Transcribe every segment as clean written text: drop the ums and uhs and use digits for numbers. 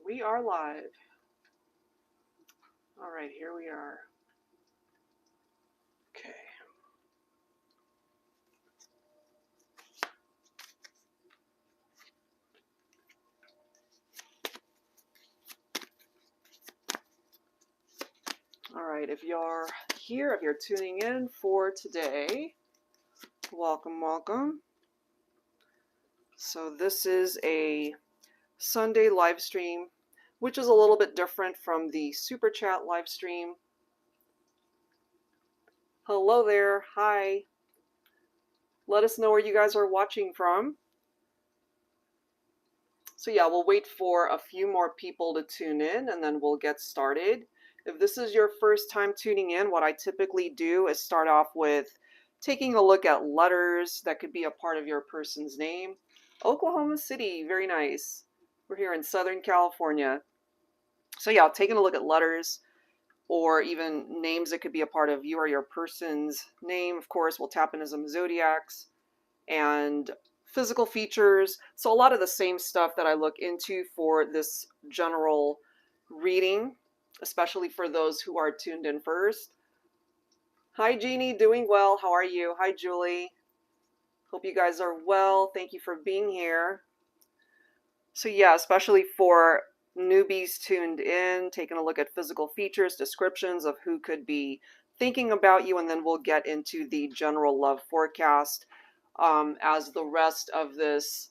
We are live. All right, here we are. Okay. All right, if you're here, if you're tuning in for today, welcome, welcome. So this is a Sunday live stream, which is a little bit different from the Super Chat live stream. Hello there, hi. Let us know where you guys are watching from. So yeah, we'll wait for a few more people to tune in and then we'll get started. If this is your first time tuning in, what I typically do is start off with taking a look at letters that could be a part of your person's name. Oklahoma City, very nice. We're here in Southern California. So yeah, taking a look at letters or even names that could be a part of you or your person's name. Of course, we'll tap into some zodiacs and physical features. So a lot of the same stuff that I look into for this general reading, especially for those who are tuned in first. Hi, Jeannie, doing well. How are you? Hi, Julie. Hope you guys are well. Thank you for being here. So yeah, especially for newbies tuned in, taking a look at physical features, descriptions of who could be thinking about you, and then we'll get into the general love forecast as the rest of this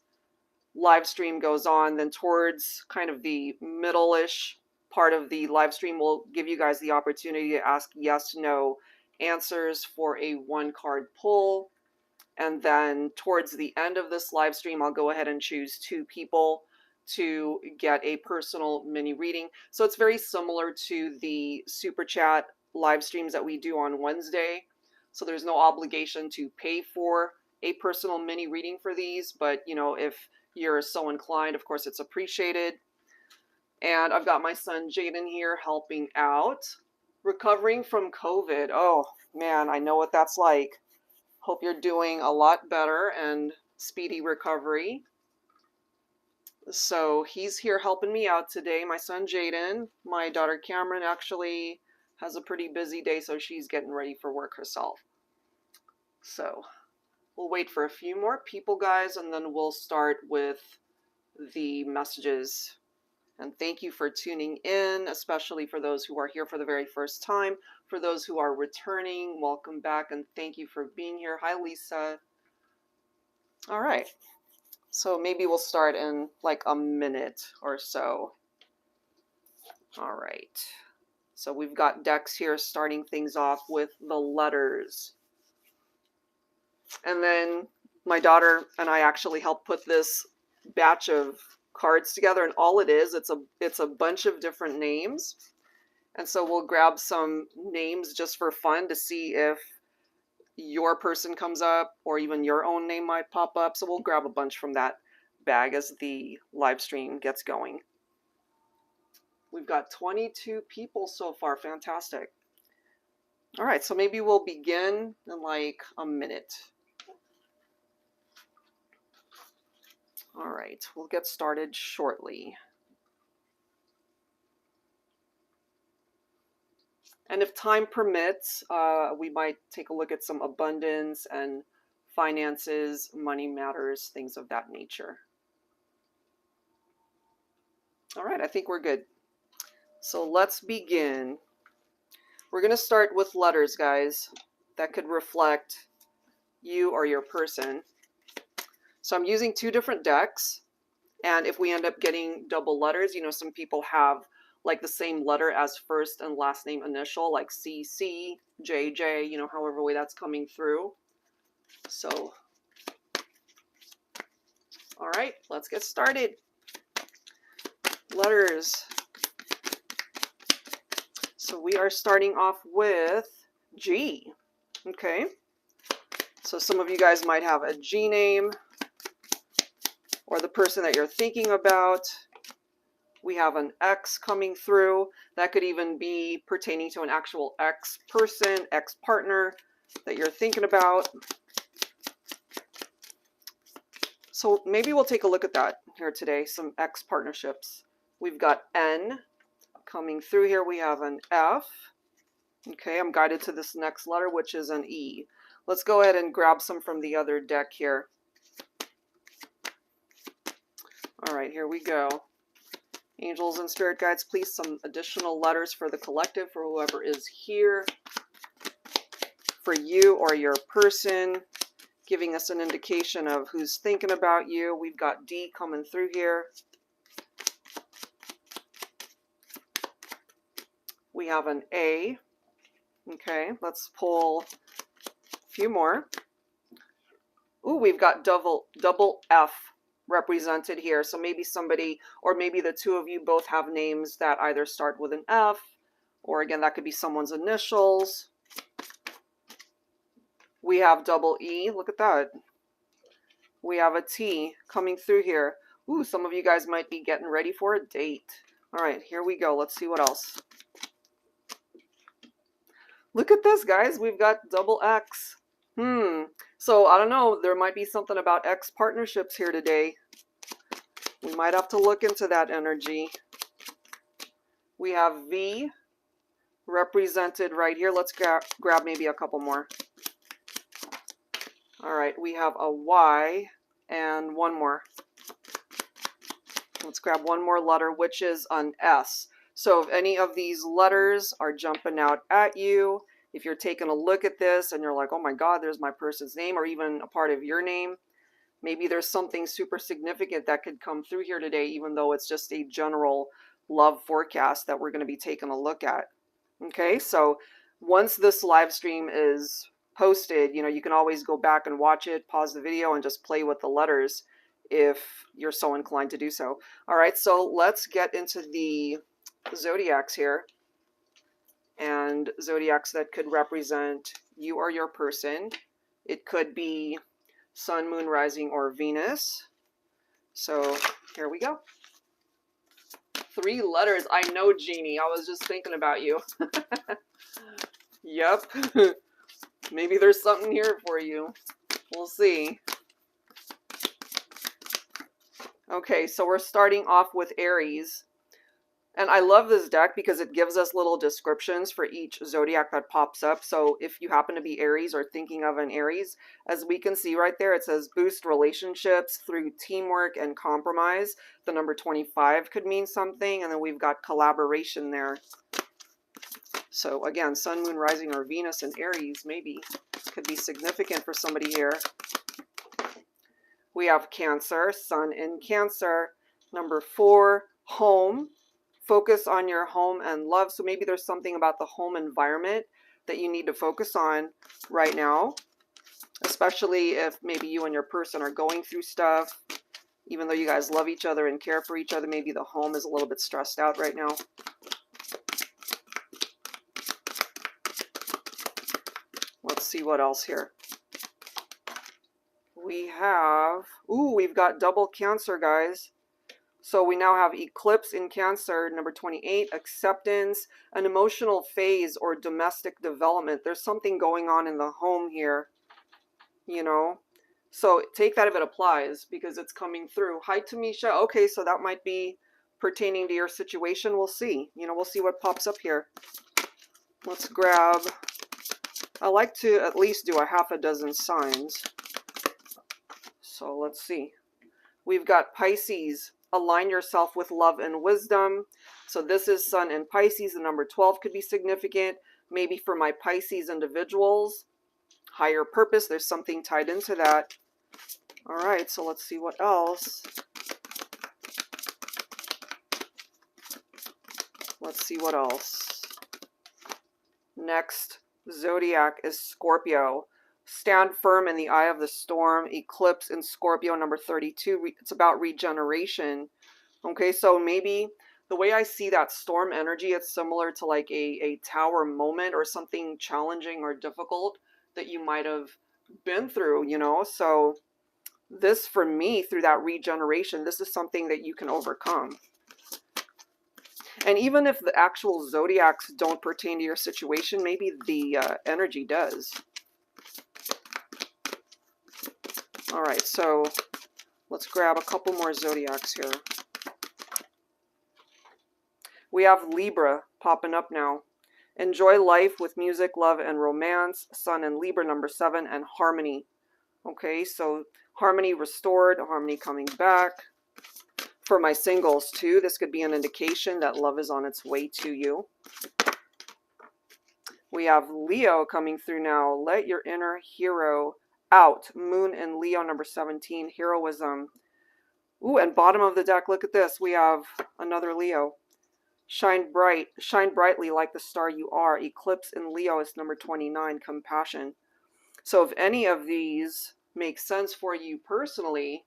live stream goes on. Then towards kind of the middle-ish part of the live stream, we'll give you guys the opportunity to ask yes, no answers for a one-card pull. And then towards the end of this live stream, I'll go ahead and choose 2 people to get a personal mini reading. So it's very similar to the Super Chat live streams that we do on Wednesday. So there's no obligation to pay for a personal mini reading for these, but you know, if you're so inclined, of course it's appreciated. And I've got my son Jaden here helping out, recovering from COVID. Oh man, I know what that's like. Hope you're doing a lot better and speedy recovery. So he's here helping me out today, my son Jaden. My daughter Cameron actually has a pretty busy day, so she's getting ready for work herself. So we'll wait for a few more people, guys, and then we'll start with the messages. And thank you for tuning in, especially for those who are here for the very first time. For those who are returning, welcome back, and thank you for being here. Hi, Lisa. All right. So maybe we'll start in like a minute or so. All right. So we've got decks here starting things off with the letters. And then my daughter and I actually helped put this batch of cards together, and all it is, it's a bunch of different names. And so we'll grab some names just for fun to see if your person comes up or even your own name might pop up. So we'll grab a bunch from that bag as the live stream gets going. We've got 22 people so far. Fantastic. All right, so maybe we'll begin in like a minute. All right, we'll get started shortly. And if time permits, we might take a look at some abundance and finances, money matters, things of that nature. All right, I think we're good. So let's begin. We're going to start with letters, guys, that could reflect you or your person. So I'm using 2 different decks. And if we end up getting double letters, you know, some people have like the same letter as first and last name initial, like CC, JJ, you know, however way that's coming through. So, all right, let's get started. Letters. So we are starting off with G. Okay. So some of you guys might have a G name or the person that you're thinking about. We have an X coming through. That could even be pertaining to an actual X person, X partner that you're thinking about. So maybe we'll take a look at that here today, some X partnerships We've got N. Coming through here, we have an F. Okay, I'm guided to this next letter, which is an E. Let's go ahead and grab some from the other deck here. All right, here we go. Angels and spirit guides, please, some additional letters for the collective, for whoever is here, for you or your person, giving us an indication of who's thinking about you. We've got D coming through here. We have an A. Okay, let's pull a few more. Ooh, we've got double F represented here. So maybe somebody, or maybe the two of you both have names that either start with an F, or again, that could be someone's initials. We have double E. Look at that. We have a T coming through here. Ooh, some of you guys might be getting ready for a date. All right, here we go. Let's see what else. Look at this, guys. We've got double X. So I don't know. There might be something about X partnerships here today. We might have to look into that energy. We have V represented right here. Let's grab maybe a couple more. All right, we have a Y and one more. Let's grab one more letter, which is an S. So if any of these letters are jumping out at you, if you're taking a look at this and you're like, oh my God, there's my person's name, or even a part of your name, maybe there's something super significant that could come through here today, even though it's just a general love forecast that we're going to be taking a look at. Okay, so once this live stream is posted, you know, you can always go back and watch it, pause the video, and just play with the letters if you're so inclined to do so. All right, so let's get into the zodiacs here, and zodiacs that could represent you or your person. It could be Sun, Moon, Rising, or Venus. So here we go. 3 letters. I know, Jeannie. I was just thinking about you. Yep. Maybe there's something here for you. We'll see. Okay, so we're starting off with Aries. And I love this deck because it gives us little descriptions for each zodiac that pops up. So if you happen to be Aries or thinking of an Aries, as we can see right there, it says boost relationships through teamwork and compromise. The number 25 could mean something. And then we've got collaboration there. So again, Sun, Moon, Rising, or Venus in Aries maybe could be significant for somebody here. We have Cancer, Sun in Cancer. Number 4, home. Focus on your home and love. So maybe there's something about the home environment that you need to focus on right now, especially if maybe you and your person are going through stuff. Even though you guys love each other and care for each other, maybe the home is a little bit stressed out right now. Let's see what else here. We have, we've got double Cancer, guys. So we now have eclipse in Cancer, number 28, acceptance, an emotional phase or domestic development. There's something going on in the home here, you know. So take that if it applies because it's coming through. Hi, Tamisha. Okay, so that might be pertaining to your situation. We'll see. You know, we'll see what pops up here. Let's grab, I like to at least do a half a dozen signs. So let's see. We've got Pisces. Align yourself with love and wisdom. So this is Sun in Pisces. The number 12 could be significant. Maybe for my Pisces individuals. Higher purpose. There's something tied into that. All right, so let's see what else. Let's see what else. Next zodiac is Scorpio. Stand firm in the eye of the storm. Eclipse in Scorpio, number 32. It's about regeneration. Okay, so maybe the way I see that storm energy, it's similar to like a tower moment or something challenging or difficult that you might have been through, you know. So this, for me, through that regeneration, this is something that you can overcome. And even if the actual zodiacs don't pertain to your situation, maybe the energy does. All right, so let's grab a couple more zodiacs here. We have Libra popping up now. Enjoy life with music, love, and romance. Sun and Libra, number 7, and harmony. Okay, so harmony restored, harmony coming back. For my singles too, this could be an indication that love is on its way to you. We have Leo coming through now. Let your inner hero out. Moon and Leo, number 17, heroism. Ooh, and bottom of the deck, look at this. We have another Leo. Shine bright, shine brightly like the star you are. Eclipse in Leo is number 29, compassion. So if any of these make sense for you personally,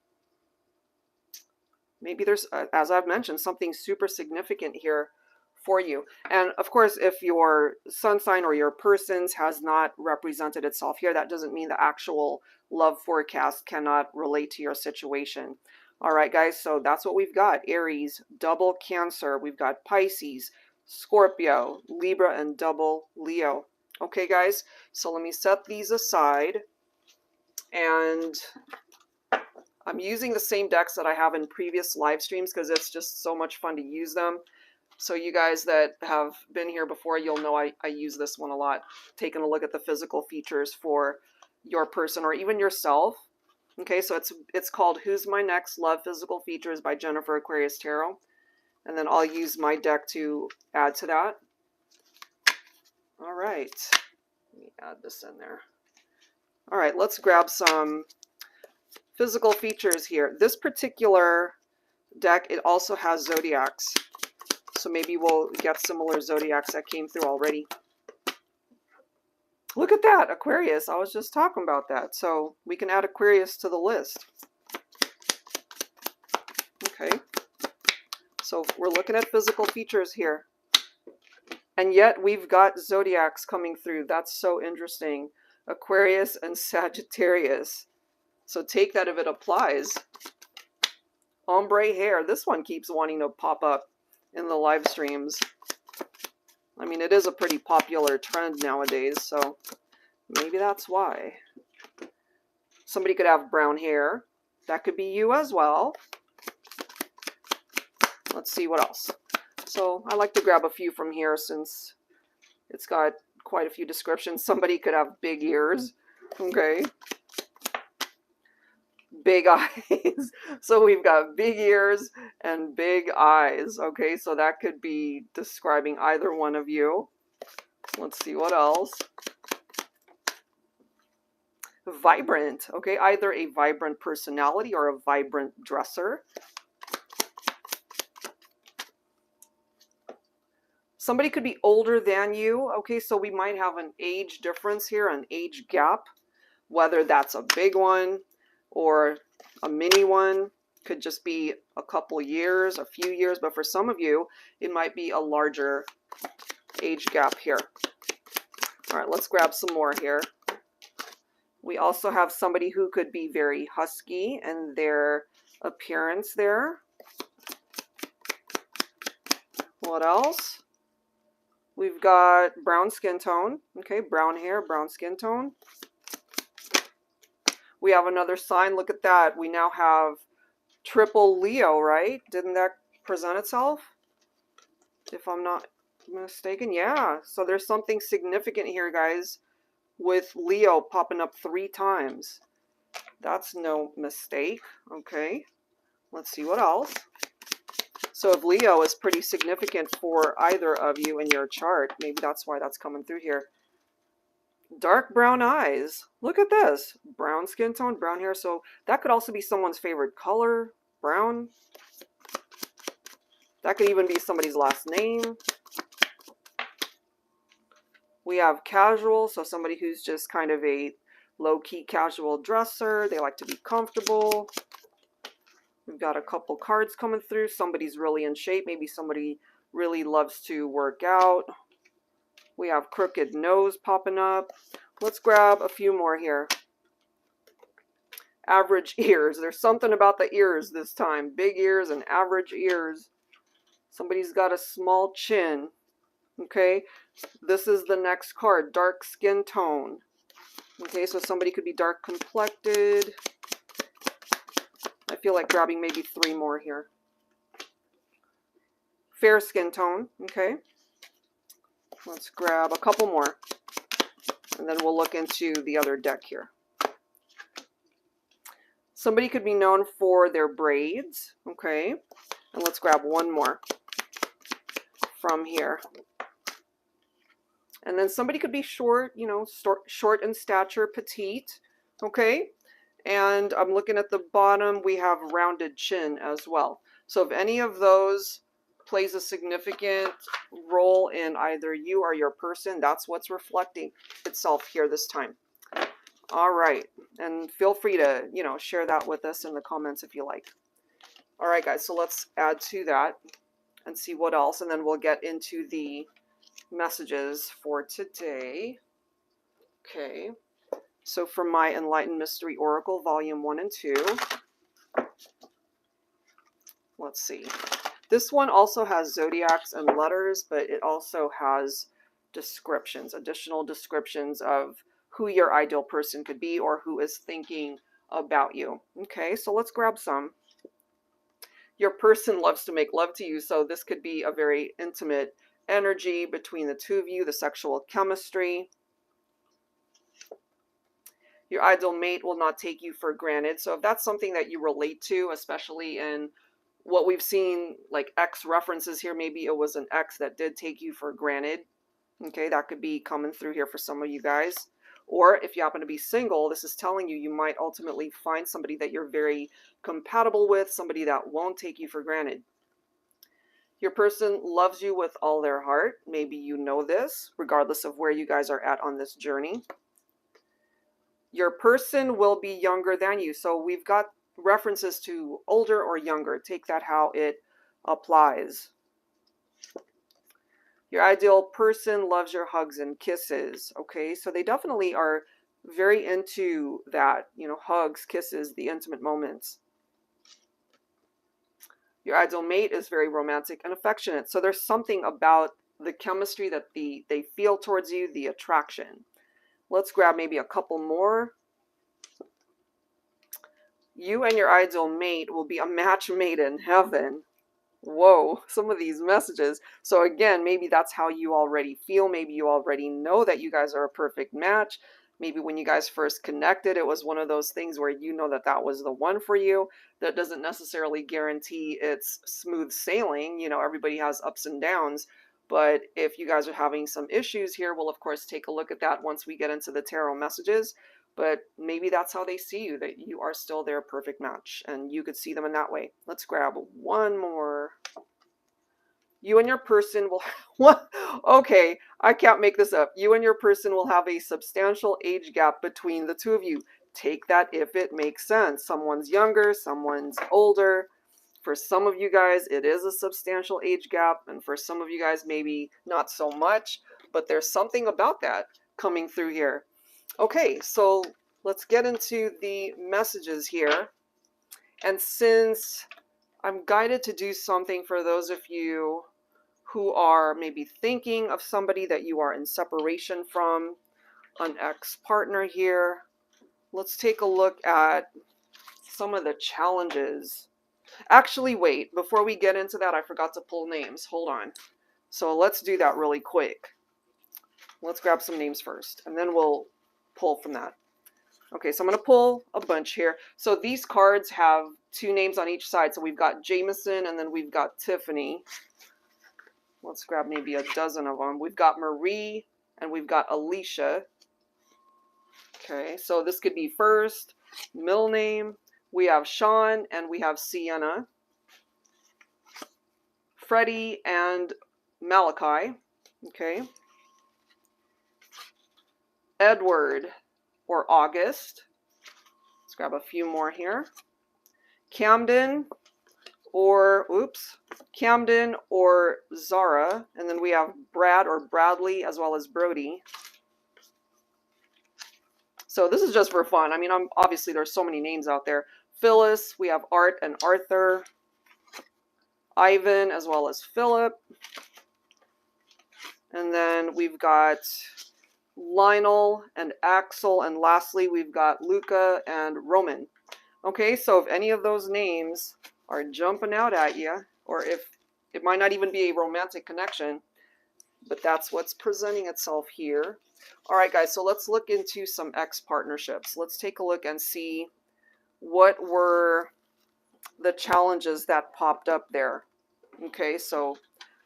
maybe there's, as I've mentioned, something super significant here for you. And of course, if your sun sign or your person's has not represented itself here, that doesn't mean the actual love forecast cannot relate to your situation. All right, guys, so that's what we've got. Aries, double Cancer. We've got Pisces, Scorpio, Libra, and double Leo. Okay, guys, so let me set these aside. And I'm using the same decks that I have in previous live streams because it's just so much fun to use them. So you guys that have been here before, you'll know I use this one a lot. Taking a look at the physical features for your person or even yourself. Okay, so it's called Who's My Next Love Physical Features by Jennifer Aquarius Tarot. And then I'll use my deck to add to that. All right, let me add this in there. All right, let's grab some physical features here. This particular deck, it also has zodiacs. So maybe we'll get similar zodiacs that came through already. Look at that, Aquarius. I was just talking about that. So we can add Aquarius to the list. Okay. So we're looking at physical features here. And yet we've got zodiacs coming through. That's so interesting. Aquarius and Sagittarius. So take that if it applies. Ombre hair. This one keeps wanting to pop up in the live streams. I mean, it is a pretty popular trend nowadays, so maybe that's why. Somebody could have brown hair. That could be you as well. Let's see what else. So I like to grab a few from here since it's got quite a few descriptions. Somebody could have big ears. Okay. Big eyes. So we've got big ears and big eyes. Okay, so that could be describing either one of you. Let's see what else. Vibrant. Okay, either a vibrant personality or a vibrant dresser. Somebody could be older than you. Okay, so we might have an age difference here, an age gap. Whether that's a big one or a mini one, could just be a couple years, a few years, but for some of you, it might be a larger age gap here. All right, let's grab some more here. We also have somebody who could be very husky in their appearance there. What else? We've got brown skin tone. Okay, brown hair, brown skin tone. We have another sign. Look at that. We now have triple Leo, right? Didn't that present itself? If I'm not mistaken. Yeah. So there's something significant here, guys, with Leo popping up 3 times. That's no mistake. Okay. Let's see what else. So if Leo is pretty significant for either of you in your chart, maybe that's why that's coming through here. Dark brown eyes. Look at this. Brown skin tone, brown hair. So that could also be someone's favorite color. Brown. That could even be somebody's last name. We have casual. So somebody who's just kind of a low-key casual dresser. They like to be comfortable. We've got a couple cards coming through. Somebody's really in shape. Maybe somebody really loves to work out. We have crooked nose popping up. Let's grab a few more here. Average ears. There's something about the ears this time. Big ears and average ears. Somebody's got a small chin. Okay. This is the next card. Dark skin tone. Okay, so somebody could be dark complected. I feel like grabbing maybe 3 more here. fair skin tone. Okay. Let's grab a couple more. And then we'll look into the other deck here. Somebody could be known for their braids. Okay. And let's grab one more from here. And then somebody could be short, you know, short in stature, petite. Okay. And I'm looking at the bottom, we have rounded chin as well. So if any of those plays a significant role in either you or your person, that's what's reflecting itself here this time. All right. And feel free to, you know, share that with us in the comments if you like. All right, guys. So let's add to that and see what else. And then we'll get into the messages for today. Okay. So for my Enlightened Mystery Oracle, Volume 1 and 2. Let's see. This one also has zodiacs and letters, but it also has descriptions, additional descriptions of who your ideal person could be or who is thinking about you. Okay, so let's grab some. Your person loves to make love to you, so this could be a very intimate energy between the two of you, the sexual chemistry. Your ideal mate will not take you for granted. So if that's something that you relate to, especially in what we've seen, like ex references here, maybe it was an ex that did take you for granted. Okay, that could be coming through here for some of you guys. Or if you happen to be single, this is telling you you might ultimately find somebody that you're very compatible with, somebody that won't take you for granted. Your person loves you with all their heart. Maybe you know this, regardless of where you guys are at on this journey. Your person will be younger than you. So we've got references to older or younger. Take that how it applies. Your ideal person loves your hugs and kisses. Okay, so they definitely are very into that, you know, hugs, kisses, the intimate moments. Your ideal mate is very romantic and affectionate. So there's something about the chemistry that they feel towards you, the attraction. Let's grab maybe a couple more. You and your ideal mate will be a match made in heaven. Whoa, some of these messages. So again, maybe that's how you already feel. Maybe you already know that you guys are a perfect match. Maybe when you guys first connected, it was one of those things where you know that that was the one for you. That doesn't necessarily guarantee it's smooth sailing. You know, everybody has ups and downs. But if you guys are having some issues here, we'll of course take a look at that once we get into the tarot messages. But maybe that's how they see you, that you are still their perfect match, and you could see them in that way. Let's grab one more. You and your person will... What? Okay, I can't make this up. You and your person will have a substantial age gap between the two of you. Take that if it makes sense. Someone's younger, someone's older. For some of you guys, it is a substantial age gap, and for some of you guys, maybe not so much, but there's something about that coming through here. Okay, so let's get into the messages here. And since I'm guided to do something for those of you who are maybe thinking of somebody that you are in separation from, an ex-partner here, let's take a look at some of the challenges. Actually, wait, before we get into that, I forgot to pull names. Hold on. So let's do that really quick. Let's grab some names first, and then we'll pull from that. Okay, so I'm going to pull a bunch here. So these cards have two names on each side. So we've got Jameson, and then we've got Tiffany. Let's grab maybe a dozen of them. We've got Marie, and we've got Alicia. Okay, so this could be first, middle name. We have Sean, and we have Sienna. Freddie and Malachi. Okay. Edward or August. Let's grab a few more here. Camden or, Camden or Zara. And then we have Brad or Bradley as well as Brody. So this is just for fun. I mean, obviously there's so many names out there. Phyllis, we have Art and Arthur. Ivan as well as Philip. And then we've got Lionel and Axel, and lastly we've got Luca and Roman. Okay, so if any of those names are jumping out at you, or if It might not even be a romantic connection, but that's what's presenting itself here. All right, guys, so let's look into some X partnerships. Let's take a look and see what were the challenges that popped up there. Okay, so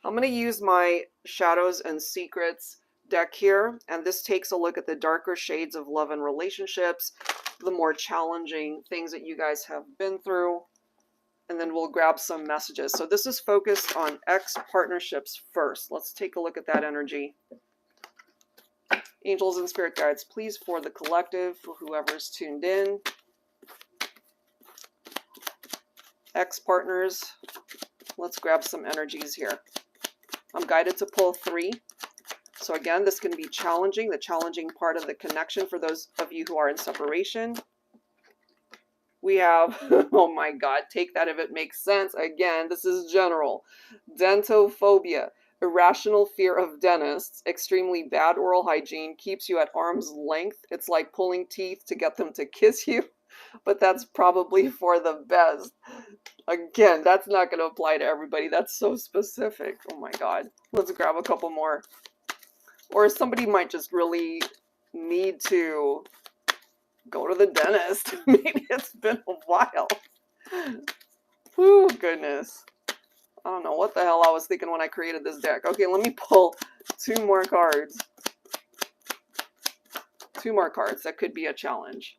I'm going to use my Shadows and Secrets deck here, and this takes a look at the darker shades of love and relationships, the more challenging things that you guys have been through, and then we'll grab some messages. So this is focused on X partnerships first. Let's take a look at that energy. Angels and spirit guides, please, for the collective, for whoever's tuned in. X partners, let's grab some energies here. I'm guided to pull 3. So again, this can be challenging, the challenging part of the connection for those of you who are in separation. We have, oh my God, take that if it makes sense. Again, this is general. Dentophobia, irrational fear of dentists, extremely bad oral hygiene, keeps you at arm's length. It's like pulling teeth to get them to kiss you, but that's probably for the best. Again, that's not going to apply to everybody. That's so specific. Oh my God. Let's grab a couple more. Or somebody might just really need to go to the dentist. Maybe it's been a while. Oh, goodness. I don't know what the hell I was thinking when I created this deck. Okay, let me pull 2 more cards. 2 more cards. That could be a challenge.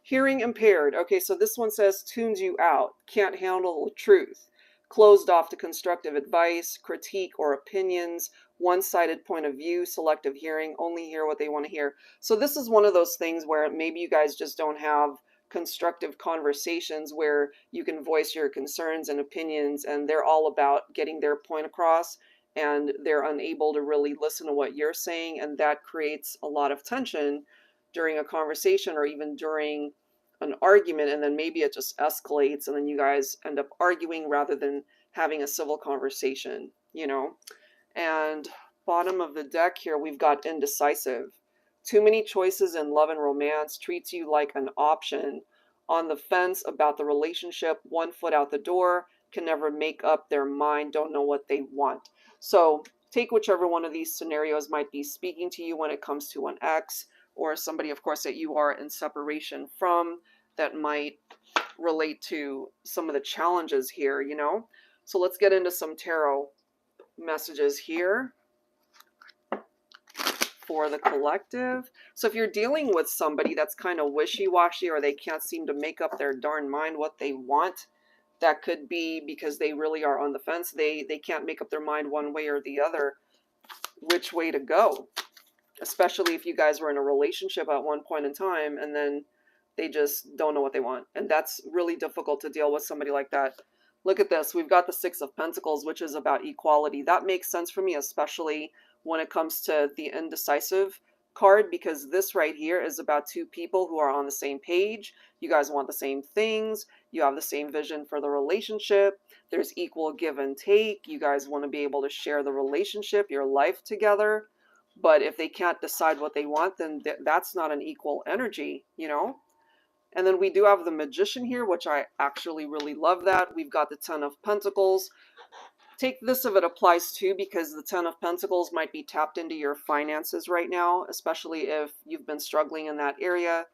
Hearing impaired. Okay, so this one says tunes you out. Can't handle the truth. Closed off to constructive advice, critique, or opinions. One-sided point of view, selective hearing, only hear what they want to hear. So this is one of those things where maybe you guys just don't have constructive conversations where you can voice your concerns and opinions, and they're all about getting their point across, and they're unable to really listen to what you're saying, and that creates a lot of tension during a conversation or even during an argument, and then maybe it just escalates and then you guys end up arguing rather than having a civil conversation, you know. And bottom of the deck here, we've got indecisive. Too many choices in love and romance, treats you like an option. On the fence about the relationship, 1 foot out the door, can never make up their mind, don't know what they want. So take whichever one of these scenarios might be speaking to you when it comes to an ex, or somebody, of course, that you are in separation from, that might relate to some of the challenges here, you know. So let's get into some tarot messages here for the collective. So if you're dealing with somebody that's kind of wishy-washy, or they can't seem to make up their darn mind what they want, that could be because they really are on the fence. They can't make up their mind one way or the other which way to go. Especially if you guys were in a relationship at one point in time and then they just don't know what they want. And that's really difficult to deal with somebody like that. Look at this. We've got the 6 of Pentacles, which is about equality. That makes sense for me, especially when it comes to the indecisive card, because this right here is about 2 people who are on the same page. You guys want the same things. You have the same vision for the relationship. There's equal give and take. You guys want to be able to share the relationship, your life together. But if they can't decide what they want, then that's not an equal energy, you know? And then we do have the Magician here, which I actually really love that. We've got the 10 of Pentacles. Take this if it applies to, because the 10 of Pentacles might be tapped into your finances right now, especially if you've been struggling in that area.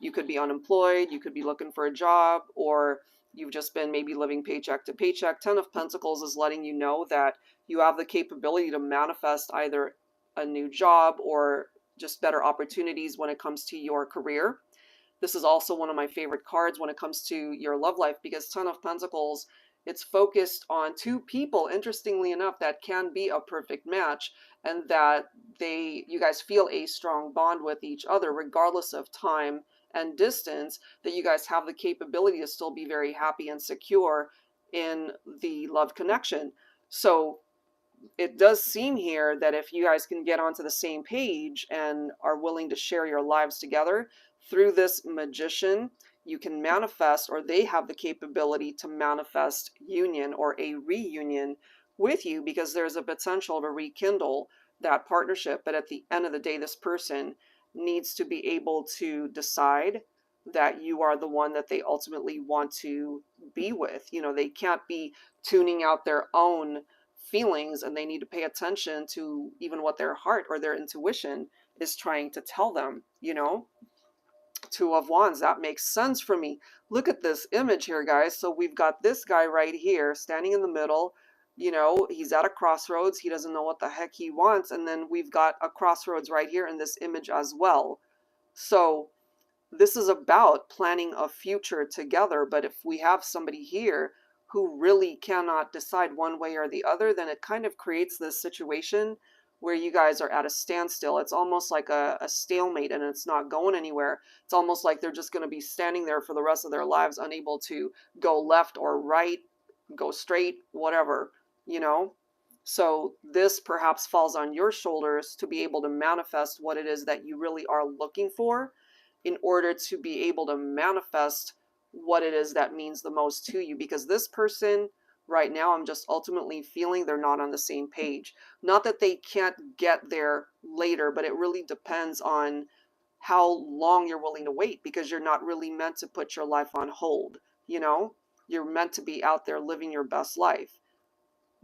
You could be unemployed, you could be looking for a job, or you've just been maybe living paycheck to paycheck. 10 of Pentacles is letting you know that you have the capability to manifest either a new job or just better opportunities when it comes to your career. This is also one of my favorite cards when it comes to your love life, because 10 of Pentacles, it's focused on 2 people, interestingly enough, that can be a perfect match, and that you guys feel a strong bond with each other regardless of time and distance, that you guys have the capability to still be very happy and secure in the love connection. So it does seem here that if you guys can get onto the same page and are willing to share your lives together through this Magician, you can manifest, or they have the capability to manifest union or a reunion with you, because there's a potential to rekindle that partnership. But at the end of the day, this person needs to be able to decide that you are the one that they ultimately want to be with. You know, they can't be tuning out their own feelings, and they need to pay attention to even what their heart or their intuition is trying to tell them, you know. Two of Wands, that makes sense for me. Look at this image here, guys. So we've got this guy right here standing in the middle. You know, he's at a crossroads. He doesn't know what the heck he wants. And then we've got a crossroads right here in this image as well. So this is about planning a future together. But if we have somebody here who really cannot decide one way or the other, then it kind of creates this situation where you guys are at a standstill. It's almost like a stalemate, and it's not going anywhere. It's almost like they're just going to be standing there for the rest of their lives, unable to go left or right, go straight, whatever, you know? So this perhaps falls on your shoulders to be able to manifest what it is that you really are looking for, in order to be able to manifest what it is that means the most to you. Because this person right now, I'm just ultimately feeling they're not on the same page. Not that they can't get there later, but it really depends on how long you're willing to wait, because you're not really meant to put your life on hold, you know? You're meant to be out there living your best life.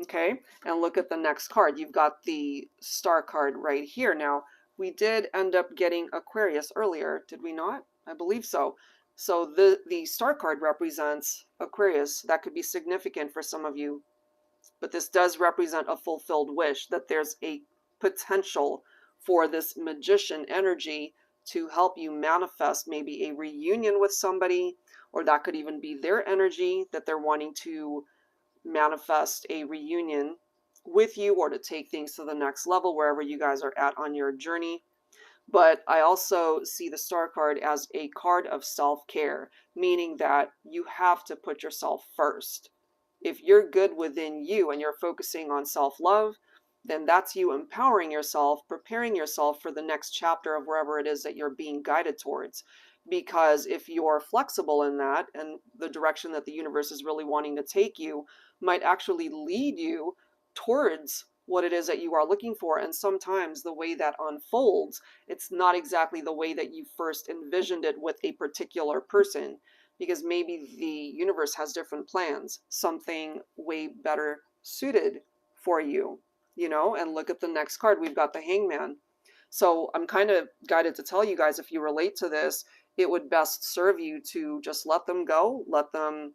Okay, and look at the next card. You've got the Star card right here. Now, we did end up getting Aquarius earlier, did we not? I believe so. So the Star card represents Aquarius. That could be significant for some of you. But this does represent a fulfilled wish, that there's a potential for this magician energy to help you manifest maybe a reunion with somebody, or that could even be their energy, that they're wanting to manifest a reunion with you, or to take things to the next level wherever you guys are at on your journey. But I also see the Star card as a card of self-care, meaning that you have to put yourself first. If you're good within you and you're focusing on self-love, then that's you empowering yourself, preparing yourself for the next chapter of wherever it is that you're being guided towards. Because if you're flexible in that, and the direction that the universe is really wanting to take you might actually lead you towards what it is that you are looking for. And sometimes the way that unfolds, it's not exactly the way that you first envisioned it with a particular person, because maybe the universe has different plans, something way better suited for you, you know. And look at the next card. We've got the Hangman. So I'm kind of guided to tell you guys, if you relate to this, it would best serve you to just let them go, let them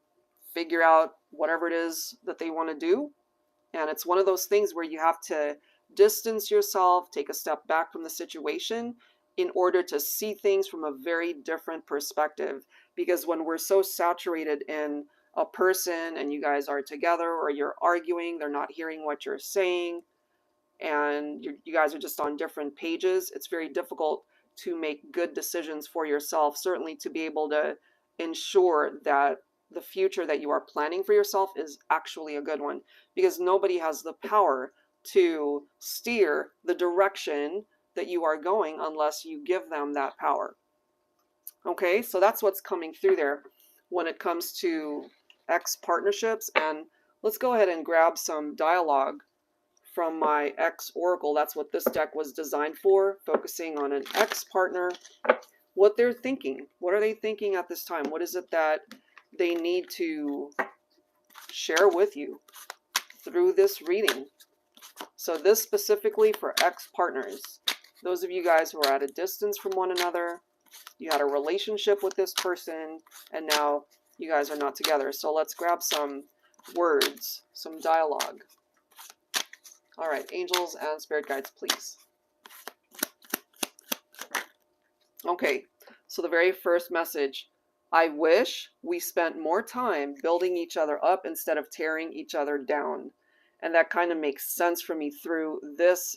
figure out whatever it is that they want to do. And it's one of those things where you have to distance yourself, take a step back from the situation in order to see things from a very different perspective. Because when we're so saturated in a person and you guys are together, or you're arguing, they're not hearing what you're saying, and you guys are just on different pages, it's very difficult to make good decisions for yourself, certainly to be able to ensure that the future that you are planning for yourself is actually a good one, because nobody has the power to steer the direction that you are going unless you give them that power. Okay, so that's what's coming through there when it comes to X partnerships. And let's go ahead and grab some dialogue from my X Oracle. That's what this deck was designed for, focusing on an X partner, what they're thinking. What are they thinking at this time? What is it that they need to share with you through this reading? So this specifically for X partners, those of you guys who are at a distance from one another, you had a relationship with this person, and now you guys are not together. So let's grab some words, some dialogue. All right, angels and spirit guides, please. Okay, so the very first message: I wish we spent more time building each other up instead of tearing each other down. And that kind of makes sense for me through this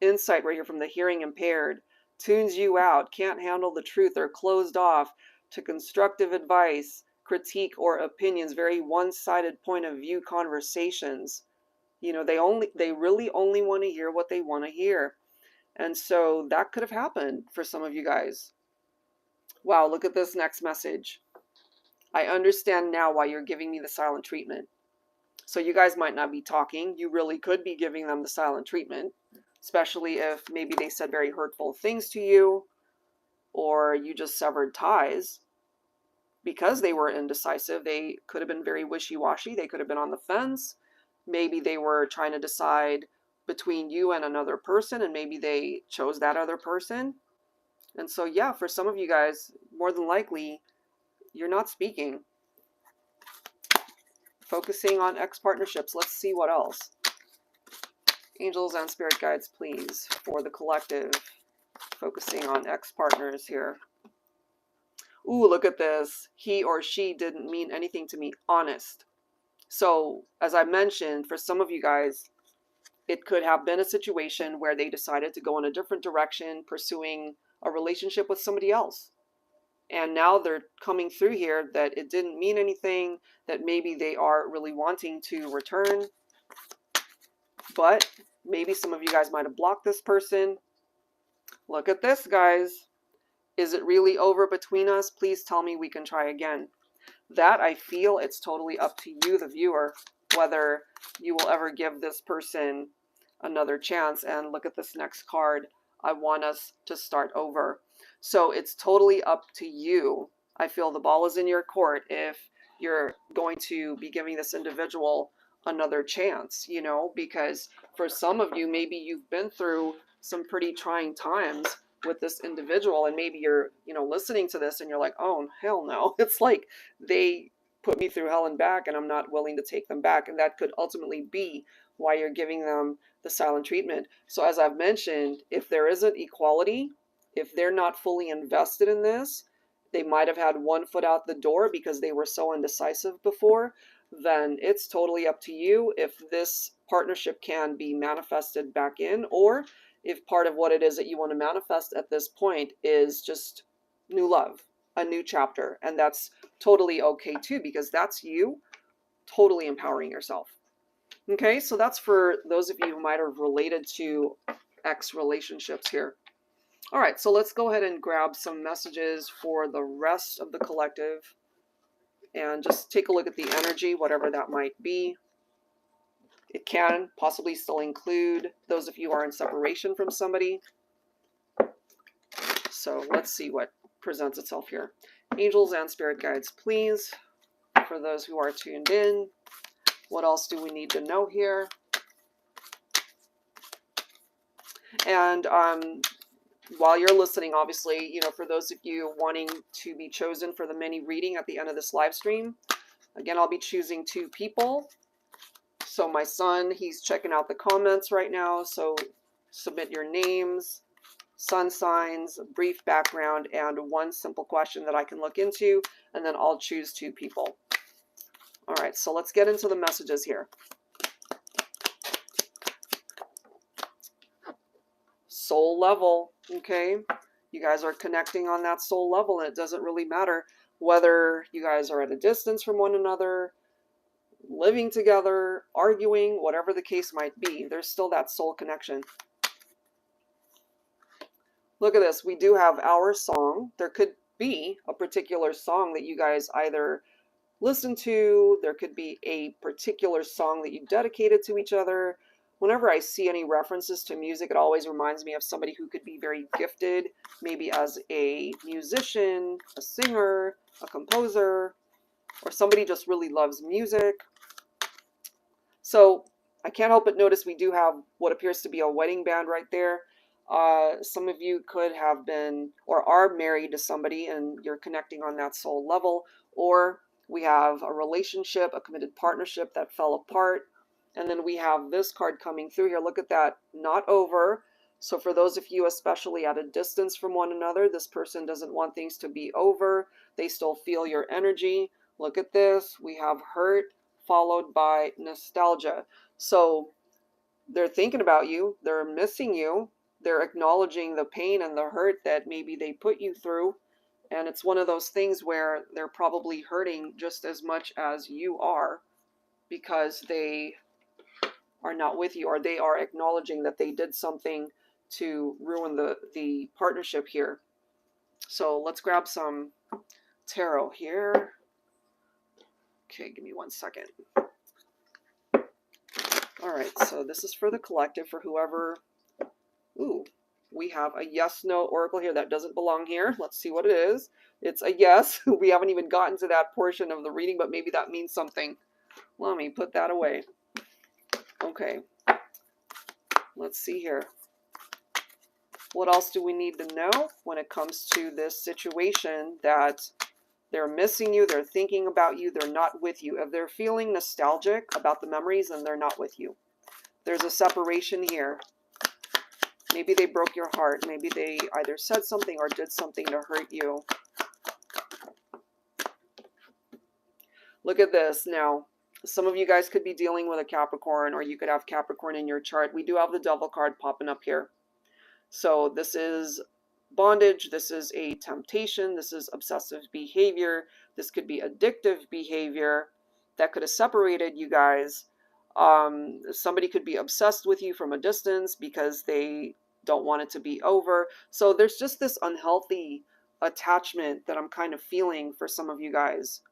insight right here from the hearing impaired. Tunes you out, can't handle the truth, or closed off to constructive advice, critique, or opinions. Very one-sided point of view conversations. You know, they really only want to hear what they want to hear. And so that could have happened for some of you guys. Wow, look at this next message. I understand now why you're giving me the silent treatment. So you guys might not be talking. You really could be giving them the silent treatment, especially if maybe they said very hurtful things to you, or you just severed ties. because they were indecisive, they could have been very wishy-washy. They could have been on the fence. Maybe they were trying to decide between you and another person, and maybe they chose that other person. And so, yeah, for some of you guys, more than likely, you're not speaking. Focusing on ex-partnerships. Let's see what else. Angels and spirit guides, please, for the collective. Focusing on ex-partners here. Ooh, look at this. He or she didn't mean anything to me. Honest. So, as I mentioned, for some of you guys, it could have been a situation where they decided to go in a different direction, pursuing a relationship with somebody else. And now they're coming through here that it didn't mean anything, that maybe they are really wanting to return. But maybe some of you guys might have blocked this person. Look at this, guys. Is it really over between us? Please tell me we can try again. That, I feel, it's totally up to you, the viewer, whether you will ever give this person another chance. And look at this next card. I want us to start over. So it's totally up to you. I feel the ball is in your court if you're going to be giving this individual another chance, you know, because for some of you, maybe you've been through some pretty trying times with this individual, and maybe you're, you know, listening to this and you're like, oh, hell no. It's like they put me through hell and back, and I'm not willing to take them back. And that could ultimately be why you're giving them the silent treatment. So as I've mentioned, if there isn't equality, if they're not fully invested in this, they might have had one foot out the door because they were so indecisive before, then it's totally up to you if this partnership can be manifested back in, or if part of what it is that you want to manifest at this point is just new love, a new chapter. And that's totally okay too, because that's you totally empowering yourself. Okay, so that's for those of you who might have related to ex relationships here. All right, so let's go ahead and grab some messages for the rest of the collective and just take a look at the energy, whatever that might be. It can possibly still include those of you who are in separation from somebody. So let's see what presents itself here. Angels and spirit guides, please, for those who are tuned in. What else do we need to know here? And while you're listening, obviously, you know, for those of you wanting to be chosen for the mini reading at the end of this live stream, again, I'll be choosing 2 people. So my son, he's checking out the comments right now. So submit your names, sun signs, brief background, and one simple question that I can look into, and then I'll choose 2 people. All right, so let's get into the messages here. Soul level, okay? You guys are connecting on that soul level, and it doesn't really matter whether you guys are at a distance from one another, living together, arguing, whatever the case might be. There's still that soul connection. Look at this. We do have our song. There could be a particular song that you guys either listen to. There could be a particular song that you dedicated to each other. Whenever I see any references to music, it always reminds me of somebody who could be very gifted, maybe as a musician, a singer, a composer, or somebody just really loves music. So I can't help but notice we do have what appears to be a wedding band right there. Some of you could have been or are married to somebody and you're connecting on that soul level, or we have a relationship, a committed partnership that fell apart. And then we have this card coming through here. Look at that, not over. So for those of you, especially at a distance from one another, this person doesn't want things to be over. They still feel your energy. Look at this. We have hurt followed by nostalgia. So they're thinking about you. They're missing you. They're acknowledging the pain and the hurt that maybe they put you through. And it's one of those things where they're probably hurting just as much as you are because they are not with you, or they are acknowledging that they did something to ruin the partnership here. So let's grab some tarot here. Okay, give me 1 second. All right, so this is for the collective, for whoever. Ooh, We have a yes/no oracle here that doesn't belong here. Let's see what it is. It's a yes. We haven't even gotten to that portion of the reading, but maybe that means something. Let me put that away. Okay. Let's see here. What else do we need to know when it comes to this situation that they're missing you, they're thinking about you, they're not with you? If they're feeling nostalgic about the memories, then they're not with you. There's a separation here. Maybe they broke your heart. Maybe they either said something or did something to hurt you. Look at this now. Some of you guys could be dealing with a Capricorn, or you could have Capricorn in your chart. We do have the Devil card popping up here. So this is bondage. This is a temptation. This is obsessive behavior. This could be addictive behavior that could have separated you guys. Somebody could be obsessed with you from a distance because they don't want it to be over. So there's just this unhealthy attachment that I'm kind of feeling for some of you guys.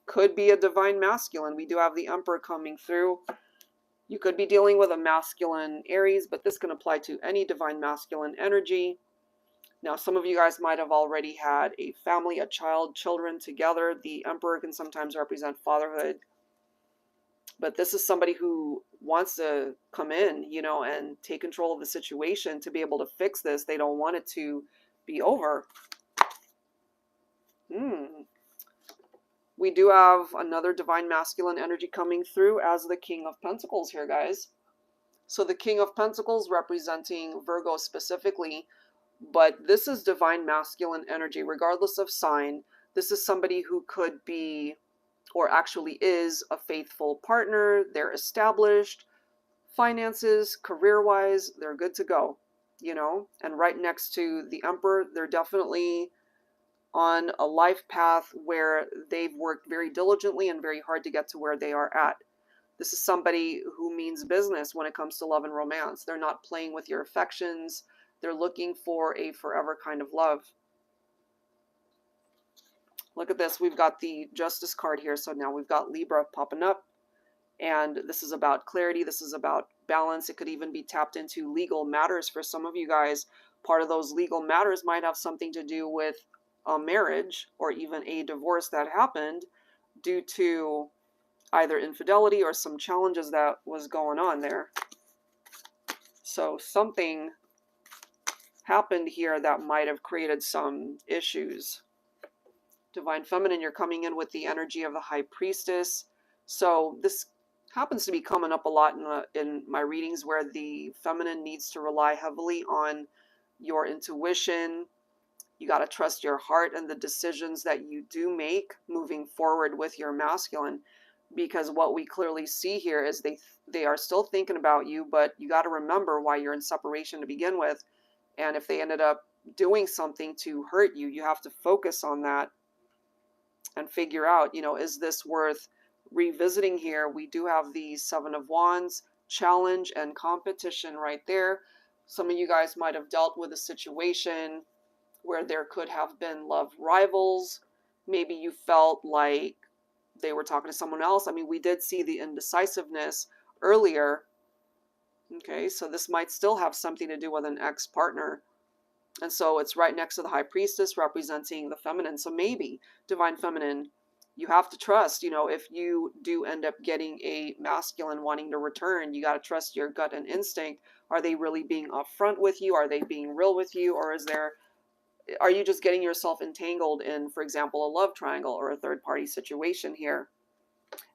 Could be a divine masculine. We do have the Emperor coming through. You could be dealing with a masculine Aries, but this can apply to any divine masculine energy. Now, some of you guys might have already had a family, a child, children together. The Emperor can sometimes represent fatherhood. But this is somebody who wants to come in, you know, and take control of the situation to be able to fix this. They don't want it to be over. We do have another divine masculine energy coming through as the King of Pentacles here, guys. So the King of Pentacles representing Virgo specifically, but this is divine masculine energy, regardless of sign. This is somebody who could be, or actually is, a faithful partner. They're established, finances, career-wise, they're good to go, you know. And right next to the Emperor, they're definitely on a life path where they've worked very diligently and very hard to get to where they are at. This is somebody who means business when it comes to love and romance. They're not playing with your affections. They're looking for a forever kind of love. Look at this. We've got the Justice card here. So now we've got Libra popping up. And this is about clarity. This is about balance. It could even be tapped into legal matters for some of you guys. Part of those legal matters might have something to do with a marriage or even a divorce that happened due to either infidelity or some challenges that was going on there. So something happened here that might have created some issues. Divine Feminine, you're coming in with the energy of the High Priestess. So this happens to be coming up a lot in my readings, where the feminine needs to rely heavily on your intuition. You got to trust your heart and the decisions that you do make moving forward with your masculine, because what we clearly see here is they are still thinking about you, but you got to remember why you're in separation to begin with. And if they ended up doing something to hurt you, you have to focus on that and figure out, you know, is this worth revisiting here? We do have the Seven of Wands, challenge and competition right there. Some of you guys might have dealt with a situation where there could have been love rivals. Maybe you felt like they were talking to someone else. I mean, we did see the indecisiveness earlier. Okay, so this might still have something to do with an ex-partner. And so it's right next to the High Priestess representing the feminine. So maybe, Divine Feminine, you have to trust, you know, if you do end up getting a masculine wanting to return, you got to trust your gut and instinct. Are they really being upfront with you? Are they being real with you? Or are you just getting yourself entangled in, for example, a love triangle or a third-party situation here?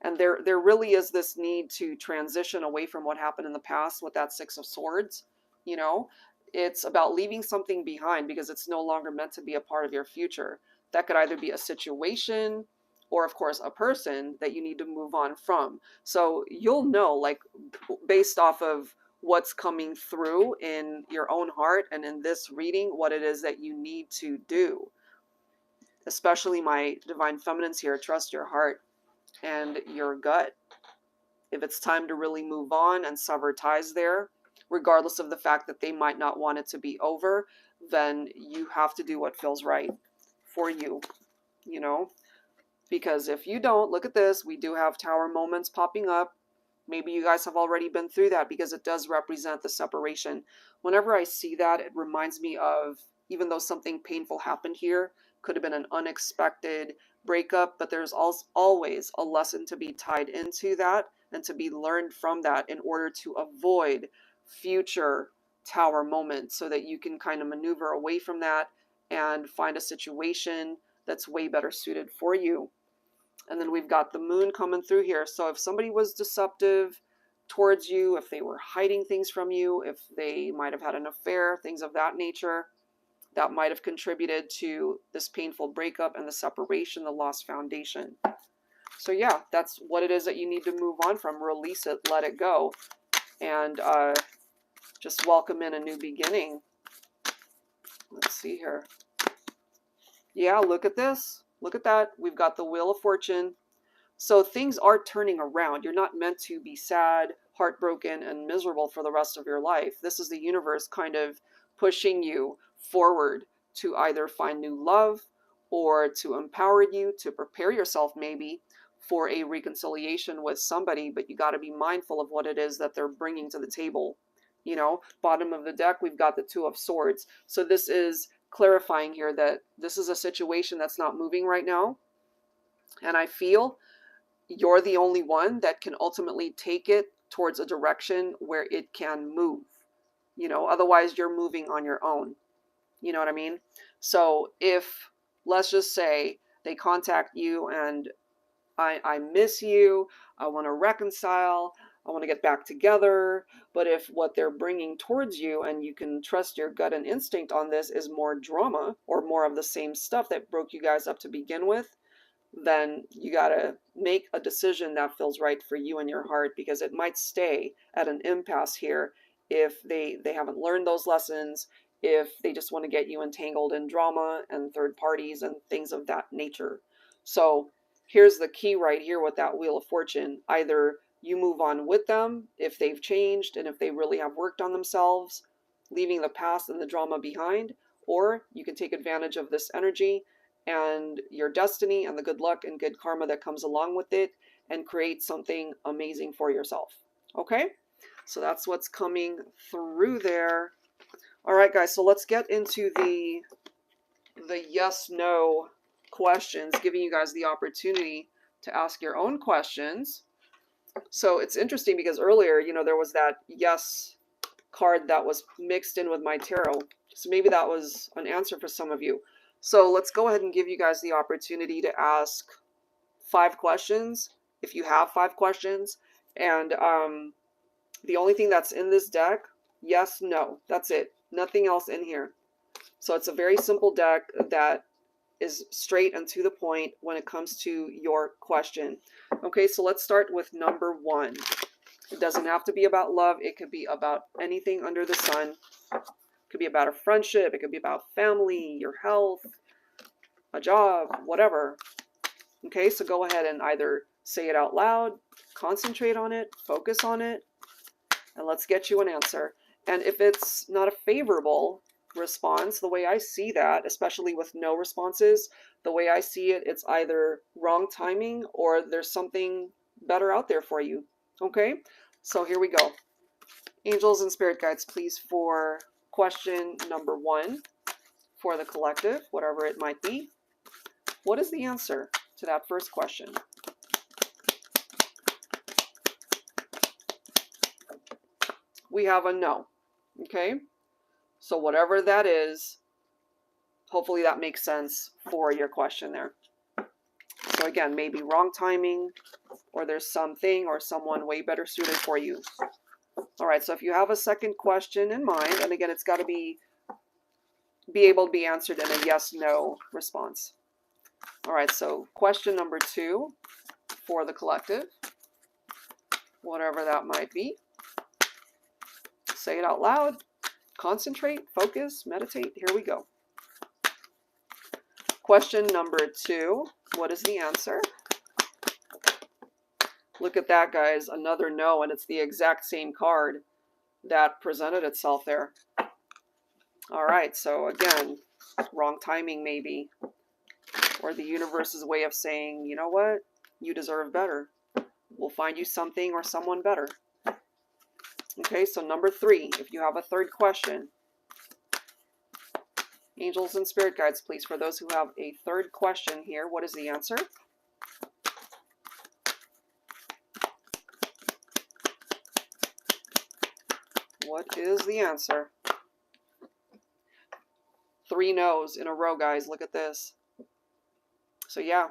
And there really is this need to transition away from what happened in the past with that Six of Swords. You know, it's about leaving something behind because it's no longer meant to be a part of your future. That could either be a situation or, of course, a person that you need to move on from. So you'll know, like, based off of what's coming through in your own heart and in this reading, what it is that you need to do. Especially my Divine Feminines here, trust your heart and your gut. If it's time to really move on and sever ties there, regardless of the fact that they might not want it to be over, then you have to do what feels right for you, you know? Because if you don't, look at this, we do have Tower moments popping up. Maybe you guys have already been through that because it does represent the separation. Whenever I see that, it reminds me of, even though something painful happened here, could have been an unexpected breakup, but there's always a lesson to be tied into that and to be learned from that in order to avoid future tower moments, so that you can kind of maneuver away from that and find a situation that's way better suited for you. And then we've got the moon coming through here. So if somebody was deceptive towards you, if they were hiding things from you, if they might have had an affair, things of that nature, that might have contributed to this painful breakup and the separation, the lost foundation. So yeah, that's what it is that you need to move on from. Release it, let it go, and just welcome in a new beginning. Let's see here. Yeah, look at this. Look at that. We've got the Wheel of Fortune. So things are turning around. You're not meant to be sad, heartbroken, and miserable for the rest of your life. This is the universe kind of pushing you forward to either find new love or to empower you, to prepare yourself maybe for a reconciliation with somebody, but you got to be mindful of what it is that they're bringing to the table. You know, bottom of the deck, we've got the Two of Swords. So this is clarifying here that this is a situation that's not moving right now. And I feel you're the only one that can ultimately take it towards a direction where it can move. You know, otherwise you're moving on your own. You know what I mean? So if, let's just say, they contact you and I miss you, I want to reconcile, I want to get back together. But if what they're bringing towards you, and you can trust your gut and instinct on this, is more drama or more of the same stuff that broke you guys up to begin with, then you got to make a decision that feels right for you and your heart, because it might stay at an impasse here if they haven't learned those lessons, if they just want to get you entangled in drama and third parties and things of that nature. So here's the key right here with that Wheel of Fortune. Either you move on with them if they've changed and if they really have worked on themselves, leaving the past and the drama behind, or you can take advantage of this energy and your destiny and the good luck and good karma that comes along with it and create something amazing for yourself. Okay? So that's what's coming through there. All right, guys, so let's get into the yes/no questions, giving you guys the opportunity to ask your own questions. So it's interesting because earlier, you know, there was that yes card that was mixed in with my tarot. So maybe that was an answer for some of you. So let's go ahead and give you guys the opportunity to ask 5 questions, if you have 5 questions. And the only thing that's in this deck, yes, no, that's it. Nothing else in here. So it's a very simple deck that is straight and to the point when it comes to your question. Okay, so let's start with number 1. It doesn't have to be about love. It could be about anything under the sun. It could be about a friendship. It could be about family, your health, a job, whatever. Okay, so go ahead and either say it out loud, concentrate on it, focus on it, and let's get you an answer. And if it's not a favorable response, the way I see that, especially with no responses, the way I see it, it's either wrong timing or there's something better out there for you. Okay, so here we go. Angels and spirit guides, please, for question number 1 for the collective, whatever it might be. What is the answer to that first question? We have a no. Okay, so whatever that is, hopefully that makes sense for your question there. So again, maybe wrong timing, or there's something or someone way better suited for you. All right, so if you have a second question in mind, and again, it's got to be able to be answered in a yes/no response. All right, so question number 2 for the collective, whatever that might be. Say it out loud, concentrate, focus, meditate. Here we go. Question number 2, what is the answer? Look at that, guys, another no, and it's the exact same card that presented itself there. All right, so again, wrong timing maybe, or the universe's way of saying, you know what, you deserve better. we'll find you something or someone better. Okay, so number 3, if you have a third question. Angels and spirit guides, please, for those who have a third question here, what is the answer? What is the answer? 3 no's in a row, guys. Look at this. So yeah,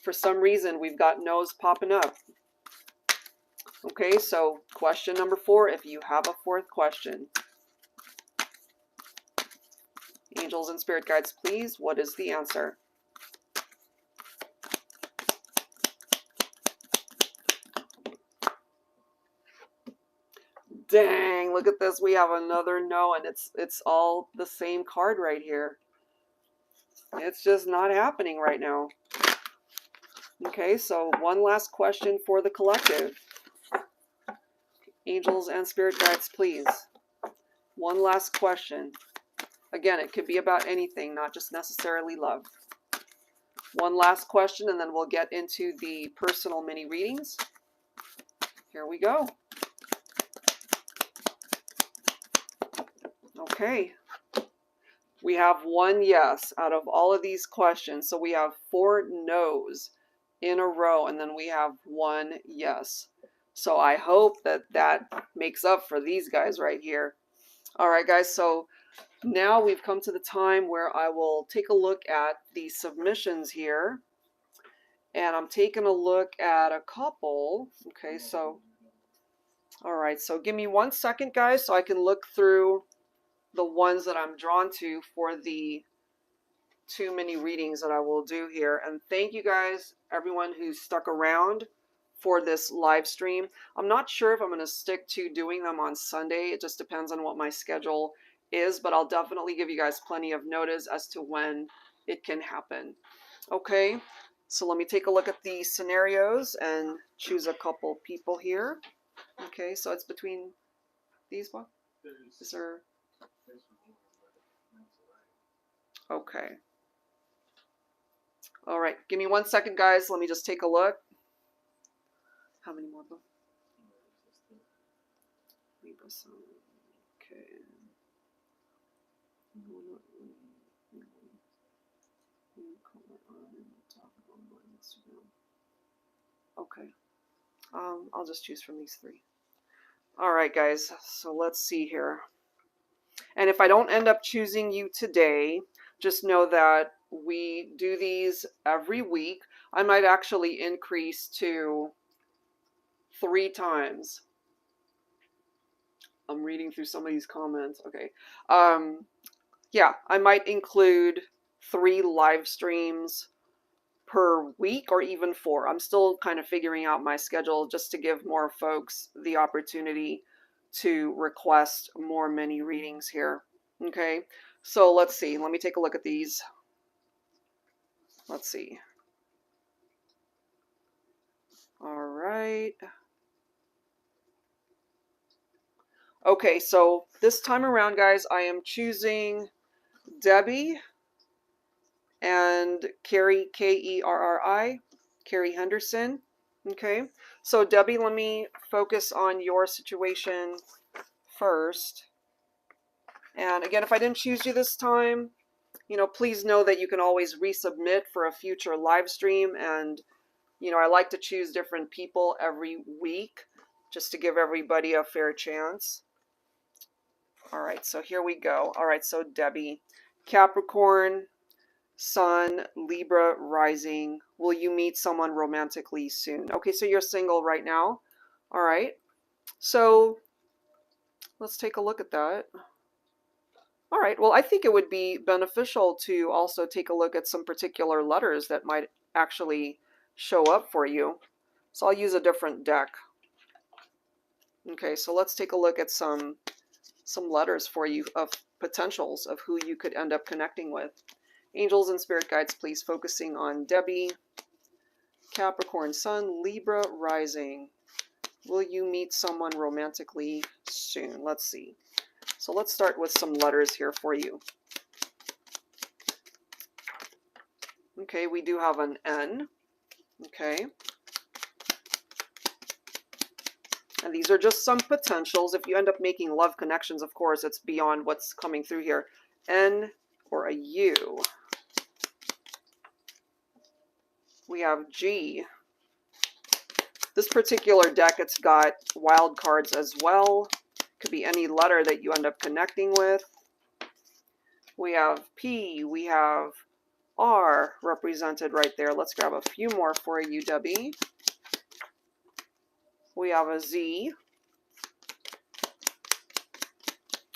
for some reason, we've got no's popping up. Okay, so question number 4, if you have a fourth question. Angels and spirit guides, please, what is the answer? Dang, look at this. We have another no, and it's all the same card right here. It's just not happening right now. Okay, so one last question for the collective. Angels and spirit guides, please. One last question. Again, it could be about anything, not just necessarily love. One last question, and then we'll get into the personal mini readings. Here we go. Okay. We have 1 yes out of all of these questions. So we have 4 no's in a row, and then we have 1 yes. So I hope that that makes up for these guys right here. All right, guys, so now we've come to the time where I will take a look at the submissions here. And I'm taking a look at a couple. Okay, so, all right, so give me 1 second, guys, so I can look through the ones that I'm drawn to for the 2 mini readings that I will do here. And thank you guys, everyone who's stuck around for this live stream. I'm not sure if I'm going to stick to doing them on Sunday. It just depends on what my schedule is, but I'll definitely give you guys plenty of notice as to when it can happen. Okay, so let me take a look at the scenarios and choose a couple people here. Okay, so it's between these ones? Is there... Okay. All right, give me 1 second, guys. Let me just take a look. How many more? Okay. Okay. I'll just choose from these 3. All right, guys. So let's see here. And if I don't end up choosing you today, just know that we do these every week. I might actually increase to 3 times. I'm reading through some of these comments. Okay. Yeah, I might include 3 live streams per week or even 4. I'm still kind of figuring out my schedule just to give more folks the opportunity to request more mini readings here. Okay, so let's see. Let me take a look at these. Let's see. All right. Okay, so this time around, guys, I am choosing Debbie and Carrie, Kerri, Carrie Henderson. Okay, so Debbie, let me focus on your situation first. And again, if I didn't choose you this time, you know, please know that you can always resubmit for a future live stream. And, you know, I like to choose different people every week just to give everybody a fair chance. All right, so here we go. All right, so Debbie, Capricorn, Sun, Libra, rising. Will you meet someone romantically soon? Okay, so you're single right now. All right, so let's take a look at that. All right, well, I think it would be beneficial to also take a look at some particular letters that might actually show up for you. So I'll use a different deck. Okay, so let's take a look at some letters for you of potentials of who you could end up connecting with. Angels and spirit guides, please, focusing on Debbie, Capricorn, Sun, Libra, rising. Will you meet someone romantically soon? Let's see. So let's start with some letters here for you. Okay, we do have an N. Okay. And these are just some potentials. If you end up making love connections, of course, it's beyond what's coming through here. N or a U. We have G. This particular deck, it's got wild cards as well. Could be any letter that you end up connecting with. We have P. We have R represented right there. Let's grab a few more for you, Debbie. We have a Z.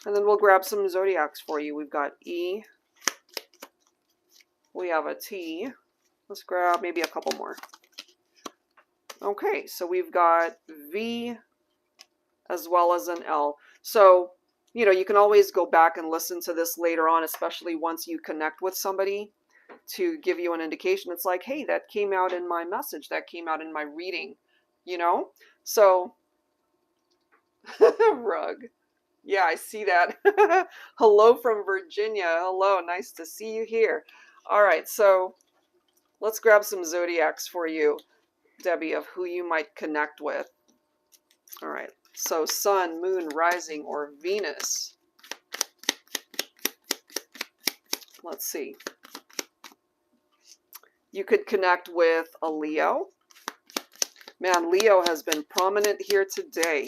And then we'll grab some zodiacs for you. We've got E. We have a T. Let's grab maybe a couple more. Okay, so we've got V as well as an L. So, you know, you can always go back and listen to this later on, especially once you connect with somebody, to give you an indication. It's like, hey, that came out in my message. That came out in my reading, you know? So, rug. Yeah, I see that. Hello from Virginia. Hello, nice to see you here. All right, so let's grab some zodiacs for you, Debbie, of who you might connect with. All right, so Sun, Moon, Rising, or Venus. Let's see. You could connect with a Leo. Man, Leo has been prominent here today.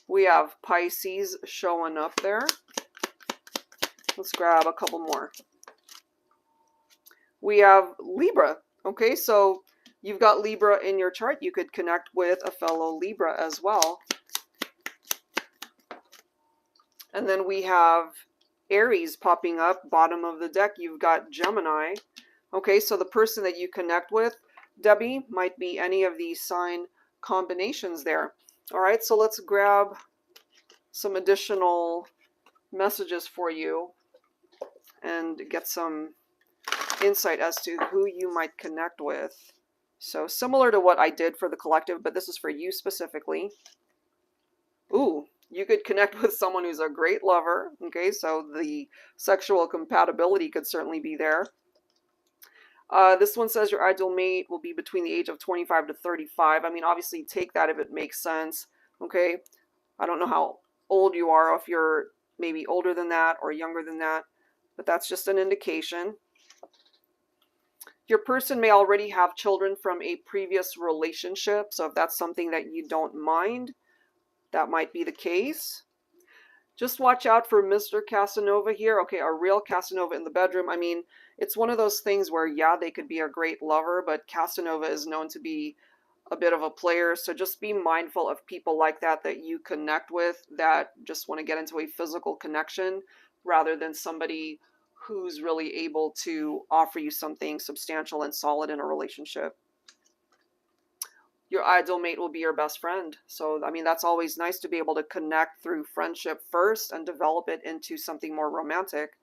We have Pisces showing up there. Let's grab a couple more. We have Libra. Okay, so you've got Libra in your chart. You could connect with a fellow Libra as well. And then we have Aries popping up, bottom of the deck. You've got Gemini. Okay, so the person that you connect with, Debbie, might be any of these sign combinations there. All right, so let's grab some additional messages for you and get some insight as to who you might connect with. So similar to what I did for the collective, but this is for you specifically. Ooh, you could connect with someone who's a great lover. Okay, so the sexual compatibility could certainly be there. This one says your ideal mate will be between the age of 25 to 35. I mean, obviously take that if it makes sense. Okay, I don't know how old you are, if you're maybe older than that or younger than that, but that's just an indication. Your person may already have children from a previous relationship, so if that's something that you don't mind, that might be the case. Just watch out for Mr. Casanova here. Okay, a real Casanova in the bedroom. I mean, it's one of those things where, yeah, they could be a great lover, but Casanova is known to be a bit of a player. So just be mindful of people like that that you connect with that just want to get into a physical connection rather than somebody who's really able to offer you something substantial and solid in a relationship. Your ideal mate will be your best friend. So, I mean, that's always nice to be able to connect through friendship first and develop it into something more romantic.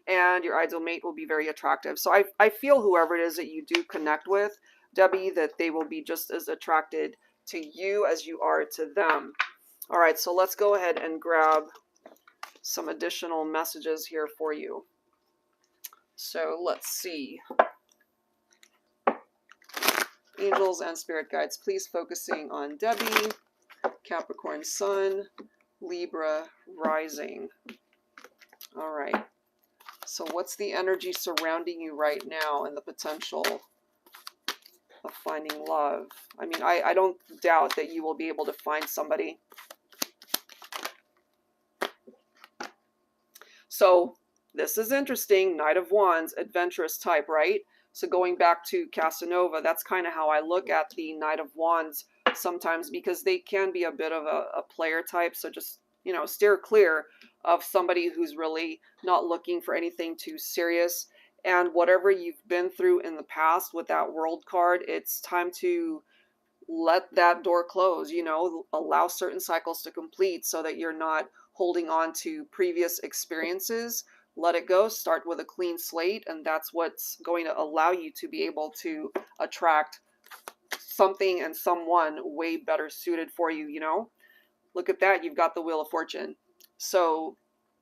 And your ideal mate will be very attractive. So I feel whoever it is that you do connect with, Debbie, that they will be just as attracted to you as you are to them. All right, so let's go ahead and grab some additional messages here for you. So let's see. Angels and spirit guides, please focusing on Debbie, Capricorn Sun, Libra Rising. All right. So what's the energy surrounding you right now and the potential of finding love? I mean, I don't doubt that you will be able to find somebody. So this is interesting. Knight of Wands, adventurous type, right? So going back to Casanova, that's kind of how I look at the Knight of Wands sometimes, because they can be a bit of a player type. So just, you know, steer clear of somebody who's really not looking for anything too serious. And whatever you've been through in the past with that World card, it's time to let that door close, you know, allow certain cycles to complete so that you're not holding on to previous experiences. Let it go, start with a clean slate, and that's what's going to allow you to be able to attract something and someone way better suited for you, you know? Look at that, you've got the Wheel of Fortune. So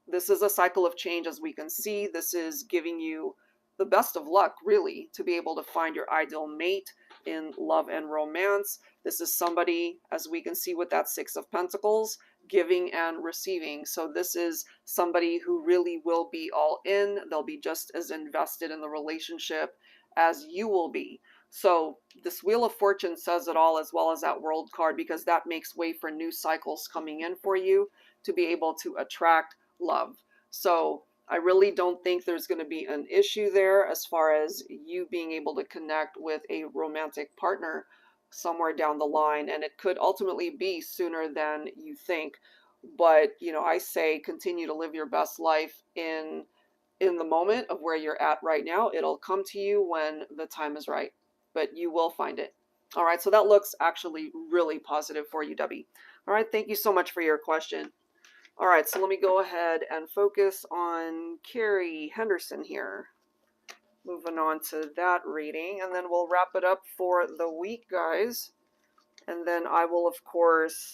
this is a cycle of change, as we can see. This is giving you the best of luck, really, to be able to find your ideal mate in love and romance. This is somebody, as we can see with that Six of Pentacles, giving and receiving. So this is somebody who really will be all in. They'll be just as invested in the relationship as you will be. So this Wheel of Fortune says it all, as well as that World card, because that makes way for new cycles coming in for you to be able to attract love. So I really don't think there's going to be an issue there as far as you being able to connect with a romantic partner somewhere down the line. And it could ultimately be sooner than you think. But, you know, I say continue to live your best life in the moment of where you're at right now. It'll come to you when the time is right, but you will find it. All right, so that looks actually really positive for you, Debbie. All right, thank you so much for your question. All right, so let me go ahead and focus on Carrie Henderson here. Moving on to that reading, and then we'll wrap it up for the week, guys. And then I will, of course,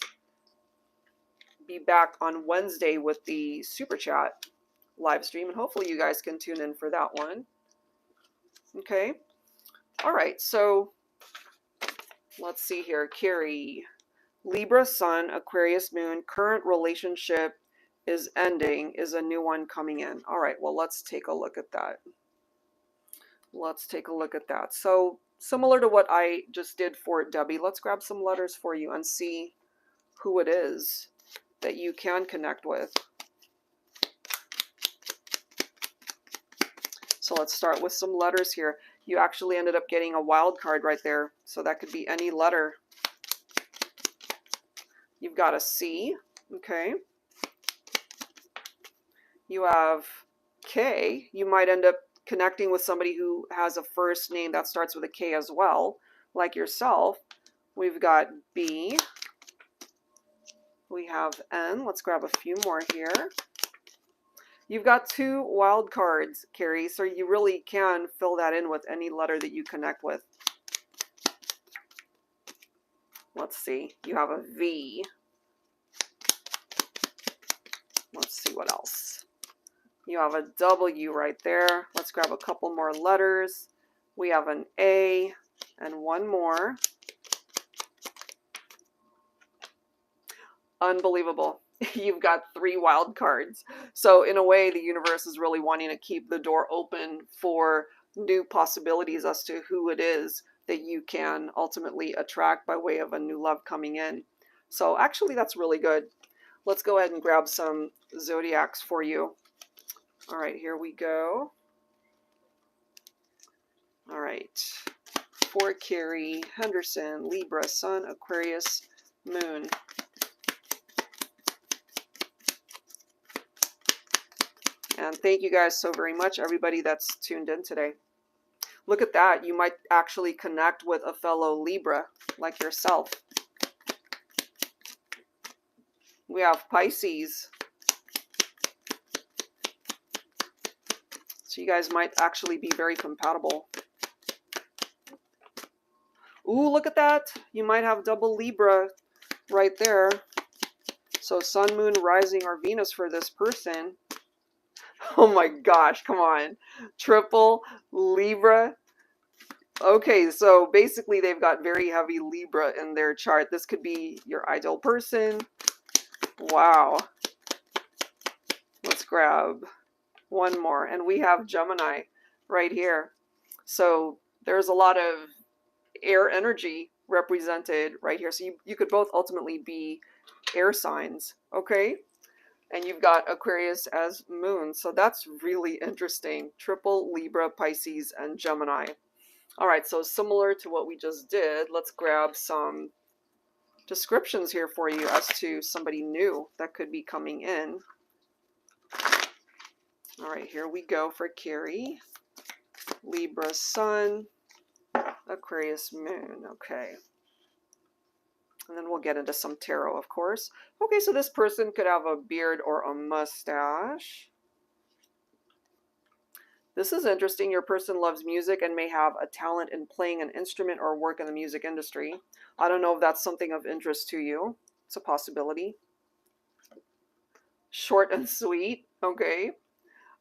be back on Wednesday with the Super Chat live stream, and hopefully you guys can tune in for that one. Okay. All right, so let's see here. Carrie, Libra Sun, Aquarius Moon, current relationship is ending, is a new one coming in. All right, well, let's take a look at that. Let's take a look at that. So similar to what I just did for Debbie, let's grab some letters for you and see who it is that you can connect with. So let's start with some letters here. You actually ended up getting a wild card right there. So that could be any letter. You've got a C, okay. You have K. You might end up connecting with somebody who has a first name that starts with a K as well, like yourself. We've got B. We have N. Let's grab a few more here. You've got 2 wild cards, Carrie, so you really can fill that in with any letter that you connect with. Let's see. You have a V. Let's see what else. You have a W right there. Let's grab a couple more letters. We have an A and one more. Unbelievable. You've got 3 wild cards. So in a way, the universe is really wanting to keep the door open for new possibilities as to who it is that you can ultimately attract by way of a new love coming in. So actually, that's really good. Let's go ahead and grab some zodiacs for you. All right, here we go. All right. For Carrie Henderson, Libra, Sun, Aquarius, Moon. And thank you guys so very much, everybody that's tuned in today. Look at that. You might actually connect with a fellow Libra like yourself. We have Pisces. So you guys might actually be very compatible. Ooh, look at that. You might have double Libra right there. So Sun, Moon, Rising, or Venus for this person. Oh my gosh, come on. Triple Libra. Okay, so basically they've got very heavy Libra in their chart. This could be your ideal person. Wow. Let's grab one more. And we have Gemini right here. So there's a lot of air energy represented right here. So you could both ultimately be air signs, okay? And you've got Aquarius as moon. So that's really interesting. Triple Libra, Pisces, and Gemini. All right, so similar to what we just did, let's grab some descriptions here for you as to somebody new that could be coming in. All right, here we go for Carrie. Libra Sun, Aquarius Moon. Okay. And then we'll get into some tarot, of course. Okay, so this person could have a beard or a mustache. This is interesting. Your person loves music and may have a talent in playing an instrument or work in the music industry. I don't know if that's something of interest to you. It's a possibility. Short and sweet. Okay.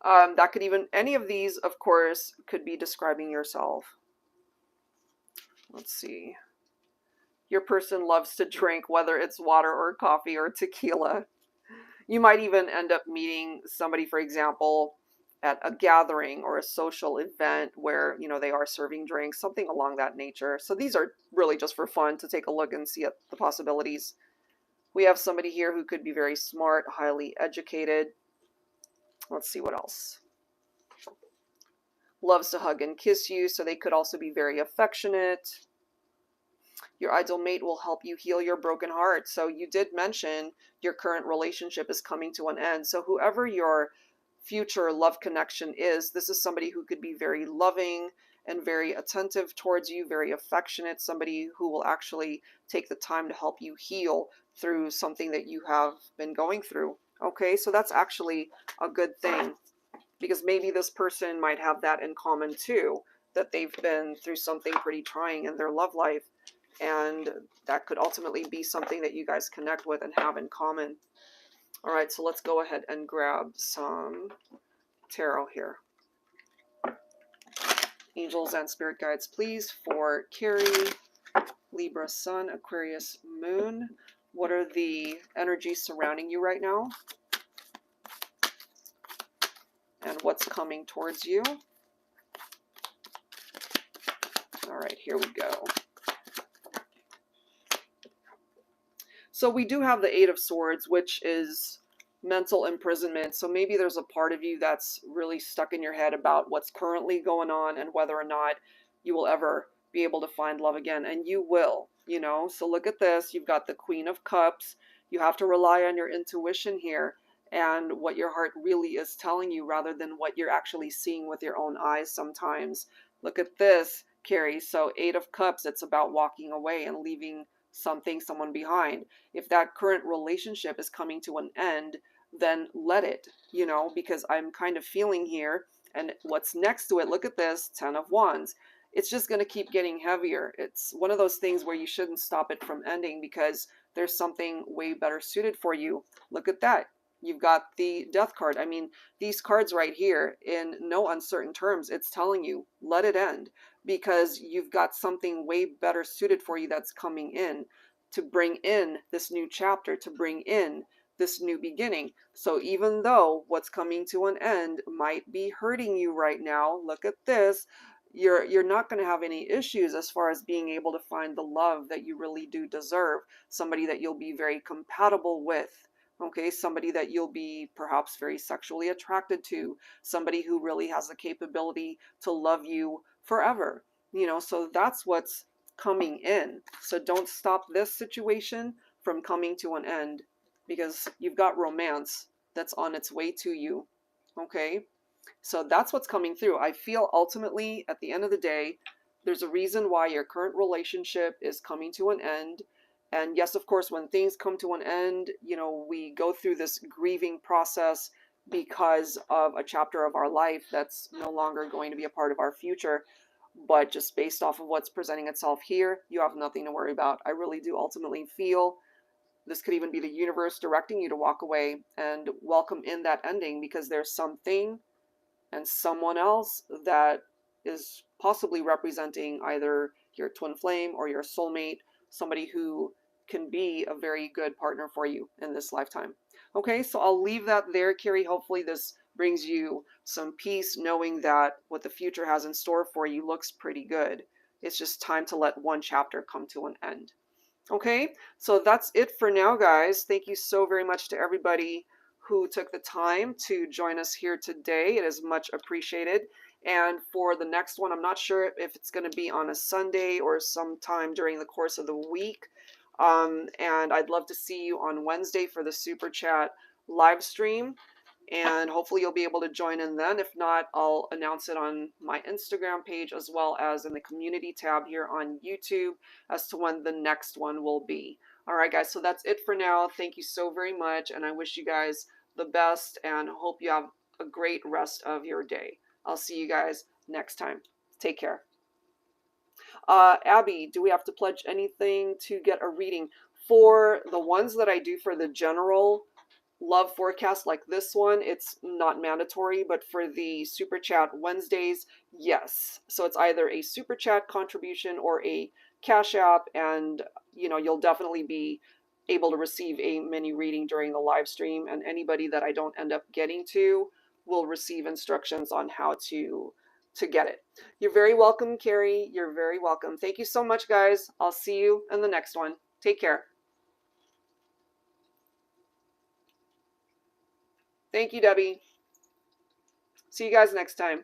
That could even, any of these, of course, could be describing yourself. Let's see. Your person loves to drink, whether it's water or coffee or tequila. You might even end up meeting somebody, for example, at a gathering or a social event where, you know, they are serving drinks, something along that nature. So these are really just for fun to take a look and see at the possibilities. We have somebody here who could be very smart, highly educated. Let's see what else. Loves to hug and kiss you, so they could also be very affectionate. Your ideal mate will help you heal your broken heart. So you did mention your current relationship is coming to an end. So whoever your future love connection is, this is somebody who could be very loving and very attentive towards you, very affectionate, somebody who will actually take the time to help you heal through something that you have been going through. Okay, so that's actually a good thing, because maybe this person might have that in common too, that they've been through something pretty trying in their love life, and that could ultimately be something that you guys connect with and have in common. All right, so let's go ahead and grab some tarot here. Angels and spirit guides, please, for Carrie, Libra Sun, Aquarius Moon. What are the energies surrounding you right now? And what's coming towards you? All right, here we go. So we do have the Eight of Swords, which is mental imprisonment. So maybe there's a part of you that's really stuck in your head about what's currently going on and whether or not you will ever be able to find love again. And you will, you know. So look at this. You've got the Queen of Cups. You have to rely on your intuition here and what your heart really is telling you rather than what you're actually seeing with your own eyes sometimes. Look at this, Carrie. So Eight of Cups, it's about walking away and leaving someone behind. If that current relationship is coming to an end, then let it, you know, because I'm kind of feeling here, and what's next to it, look at this, 10 of Wands. It's just going to keep getting heavier. It's one of those things where you shouldn't stop it from ending because there's something way better suited for you. Look at that. You've got the Death card. I mean, these cards right here, in no uncertain terms, it's telling you, let it end, because you've got something way better suited for you that's coming in to bring in this new chapter, to bring in this new beginning. So even though what's coming to an end might be hurting you right now, look at this, you're not going to have any issues as far as being able to find the love that you really do deserve, somebody that you'll be very compatible with. Okay, somebody that you'll be perhaps very sexually attracted to, somebody who really has the capability to love you forever. You know, so that's what's coming in. So don't stop this situation from coming to an end, because you've got romance that's on its way to you. Okay, so that's what's coming through. I feel ultimately at the end of the day, there's a reason why your current relationship is coming to an end. And yes, of course, when things come to an end, you know, we go through this grieving process because of a chapter of our life that's no longer going to be a part of our future. But just based off of what's presenting itself here, you have nothing to worry about. I really do ultimately feel this could even be the universe directing you to walk away and welcome in that ending, because there's something and someone else that is possibly representing either your twin flame or your soulmate, somebody who can be a very good partner for you in this lifetime. Okay, so I'll leave that there, Carrie. Hopefully this brings you some peace, knowing that what the future has in store for you looks pretty good. It's just time to let one chapter come to an end. Okay, so that's it for now, guys. Thank you so very much to everybody who took the time to join us here today. It is much appreciated. And for the next one, I'm not sure if it's going to be on a Sunday or sometime during the course of the week. And I'd love to see you on Wednesday for the Super Chat live stream. And hopefully you'll be able to join in then. If not, I'll announce it on my Instagram page as well as in the community tab here on YouTube as to when the next one will be. All right, guys, so that's it for now. Thank you so very much, and I wish you guys the best and hope you have a great rest of your day. I'll see you guys next time. Take care. Abby, do we have to pledge anything to get a reading? For the ones that I do for the general love forecast like this one, it's not mandatory, but for the Super Chat Wednesdays, yes. So it's either a Super Chat contribution or a Cash App, and you know, you'll definitely be able to receive a mini reading during the live stream, and anybody that I don't end up getting to will receive instructions on how to get it. You're very welcome, Carrie. You're very welcome. Thank you so much, guys. I'll see you in the next one. Take care. Thank you, Debbie. See you guys next time.